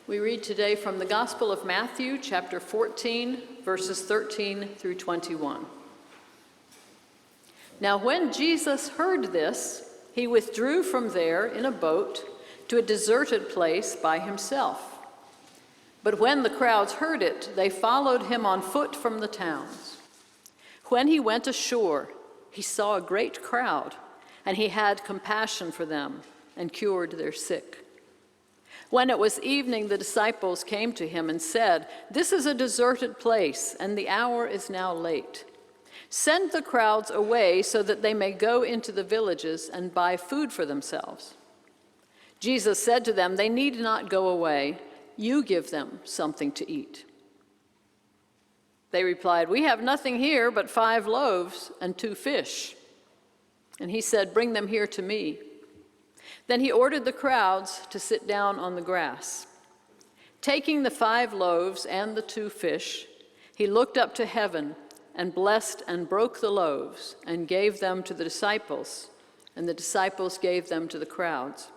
We read today from the Gospel of Matthew, chapter 14, verses 13 through 21. Now when Jesus heard this, he withdrew from there in a boat to a deserted place by himself. But when the crowds heard it, they followed him on foot from the towns. When he went ashore, he saw a great crowd, and he had compassion for them and cured their sick. When it was evening, the disciples came to him and said, "This is a deserted place, and the hour is now late. Send the crowds away so that they may go into the villages and buy food for themselves." Jesus said to them, "They need not go away. You give them something to eat." They replied, "We have nothing here but 5 loaves and 2 fish." And he said, "Bring them here to me." Then he ordered the crowds to sit down on the grass. Taking the 5 loaves and the 2 fish, he looked up to heaven and blessed and broke the loaves and gave them to the disciples, and the disciples gave them to the crowds.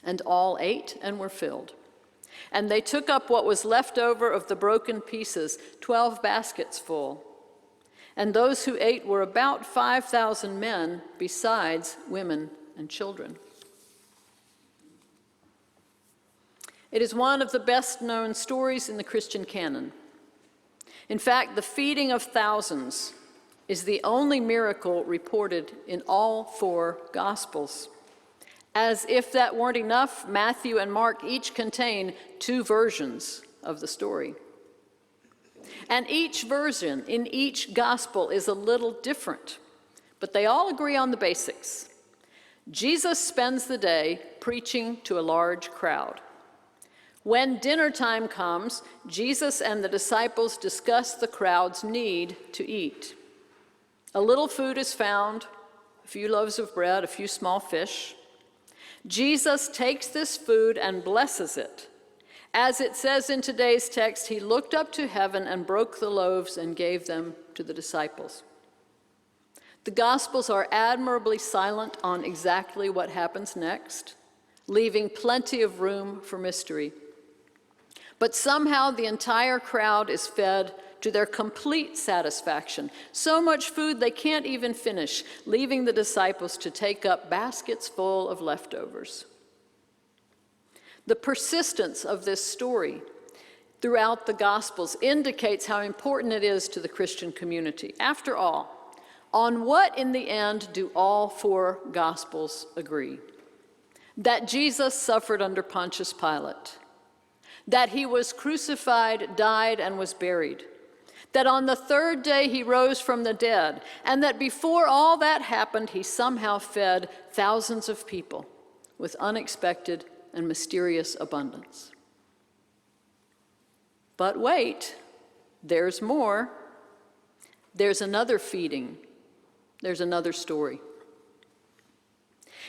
And all ate and were filled. And they took up what was left over of the broken pieces, 12 baskets full. And those who ate were about 5,000 men, besides women and children. It is one of the best-known stories in the Christian canon. In fact, the feeding of thousands is the only miracle reported in all 4 Gospels. As if that weren't enough, Matthew and Mark each contain 2 versions of the story. And each version in each Gospel is a little different, but they all agree on the basics. Jesus spends the day preaching to a large crowd. When dinner time comes, Jesus and the disciples discuss the crowd's need to eat. A little food is found, a few loaves of bread, a few small fish. Jesus takes this food and blesses it. As it says in today's text, he looked up to heaven and broke the loaves and gave them to the disciples. The Gospels are admirably silent on exactly what happens next, leaving plenty of room for mystery. But somehow the entire crowd is fed to their complete satisfaction. So much food they can't even finish, leaving the disciples to take up baskets full of leftovers. The persistence of this story throughout the Gospels indicates how important it is to the Christian community. After all, on what in the end do all 4 Gospels agree? That Jesus suffered under Pontius Pilate, that he was crucified, died, and was buried, that on the 3rd day he rose from the dead, and that before all that happened, he somehow fed thousands of people with unexpected and mysterious abundance. But wait, there's more. There's another feeding. There's another story.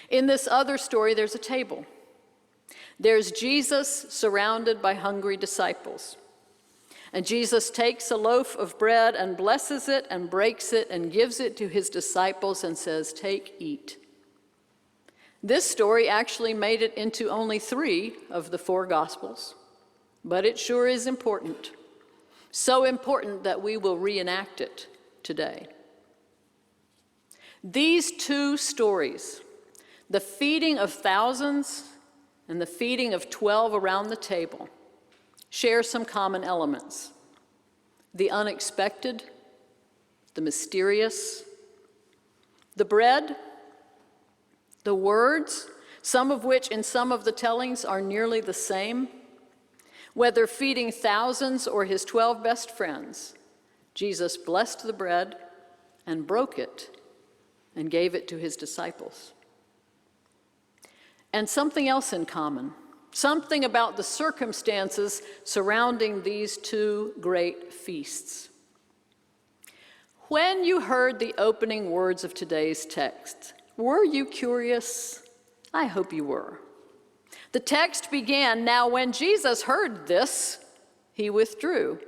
In this other story, there's a table. There's Jesus surrounded by hungry disciples. And Jesus takes a loaf of bread and blesses it and breaks it and gives it to his disciples and says, "Take, eat." This story actually made it into only 3 of the 4 Gospels, but it sure is important. So important that we will reenact it today. These 2 stories, the feeding of thousands and the feeding of 12 around the table, share some common elements: the unexpected, the mysterious, the bread, the words, some of which in some of the tellings are nearly the same. Whether feeding thousands or his 12 best friends, Jesus blessed the bread and broke it and gave it to his disciples. And something else in common, something about the circumstances surrounding these 2 great feasts. When you heard the opening words of today's text, were you curious? I hope you were. The text began, "Now when Jesus heard this, he withdrew."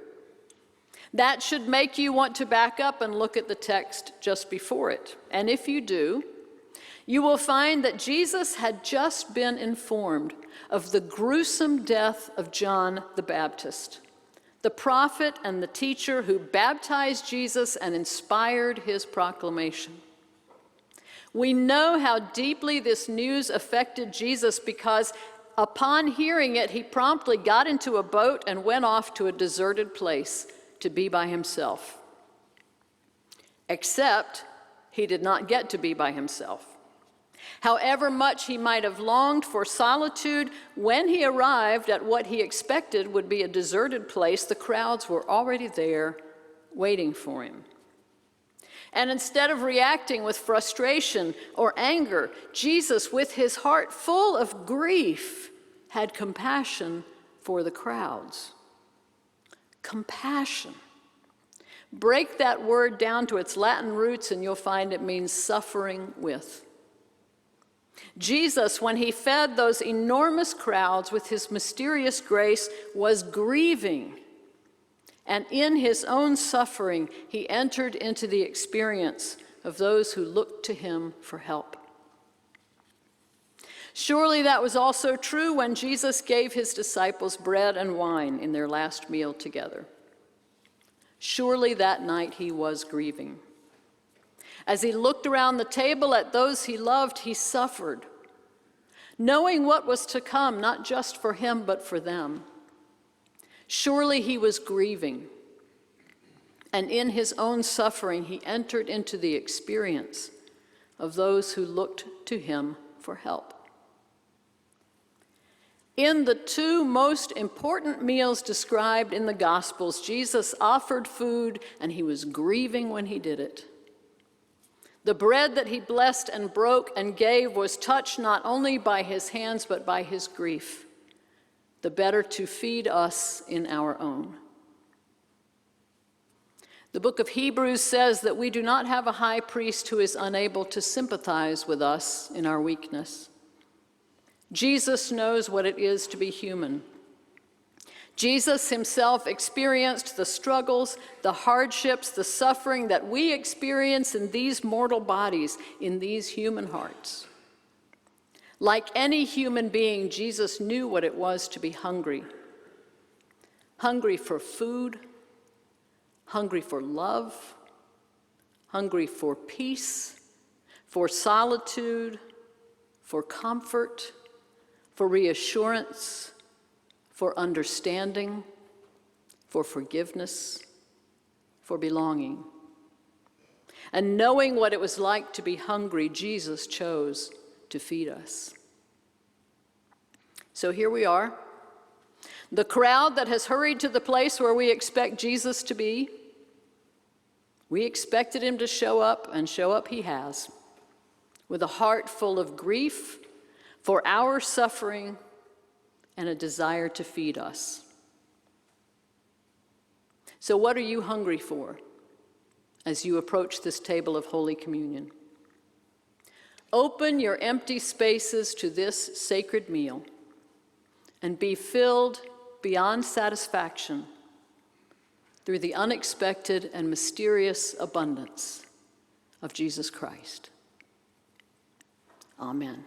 That should make you want to back up and look at the text just before it. And if you do, you will find that Jesus had just been informed of the gruesome death of John the Baptist, the prophet and the teacher who baptized Jesus and inspired his proclamation. We know how deeply this news affected Jesus because upon hearing it, he promptly got into a boat and went off to a deserted place to be by himself. Except he did not get to be by himself. However much he might have longed for solitude, when he arrived at what he expected would be a deserted place, the crowds were already there waiting for him. And instead of reacting with frustration or anger, Jesus, with his heart full of grief, had compassion for the crowds. Compassion. Break that word down to its Latin roots and you'll find it means suffering with. Jesus, when he fed those enormous crowds with his mysterious grace, was grieving. And in his own suffering, he entered into the experience of those who looked to him for help. Surely that was also true when Jesus gave his disciples bread and wine in their last meal together. Surely that night he was grieving. As he looked around the table at those he loved, he suffered, knowing what was to come, not just for him, but for them. Surely he was grieving, and in his own suffering, he entered into the experience of those who looked to him for help. In the two most important meals described in the Gospels, Jesus offered food, and he was grieving when he did it. The bread that he blessed and broke and gave was touched not only by his hands, but by his grief, the better to feed us in our own. The book of Hebrews says that we do not have a high priest who is unable to sympathize with us in our weakness. Jesus knows what it is to be human. Jesus himself experienced the struggles, the hardships, the suffering that we experience in these mortal bodies, in these human hearts. Like any human being, Jesus knew what it was to be hungry. Hungry for food, hungry for love, hungry for peace, for solitude, for comfort, for reassurance, for understanding, for forgiveness, for belonging. And knowing what it was like to be hungry, Jesus chose to feed us. So here we are, the crowd that has hurried to the place where we expect Jesus to be. We expected him to show up, and show up he has, with a heart full of grief for our suffering and a desire to feed us. So what are you hungry for as you approach this table of Holy Communion? Open your empty spaces to this sacred meal and be filled beyond satisfaction through the unexpected and mysterious abundance of Jesus Christ. Amen.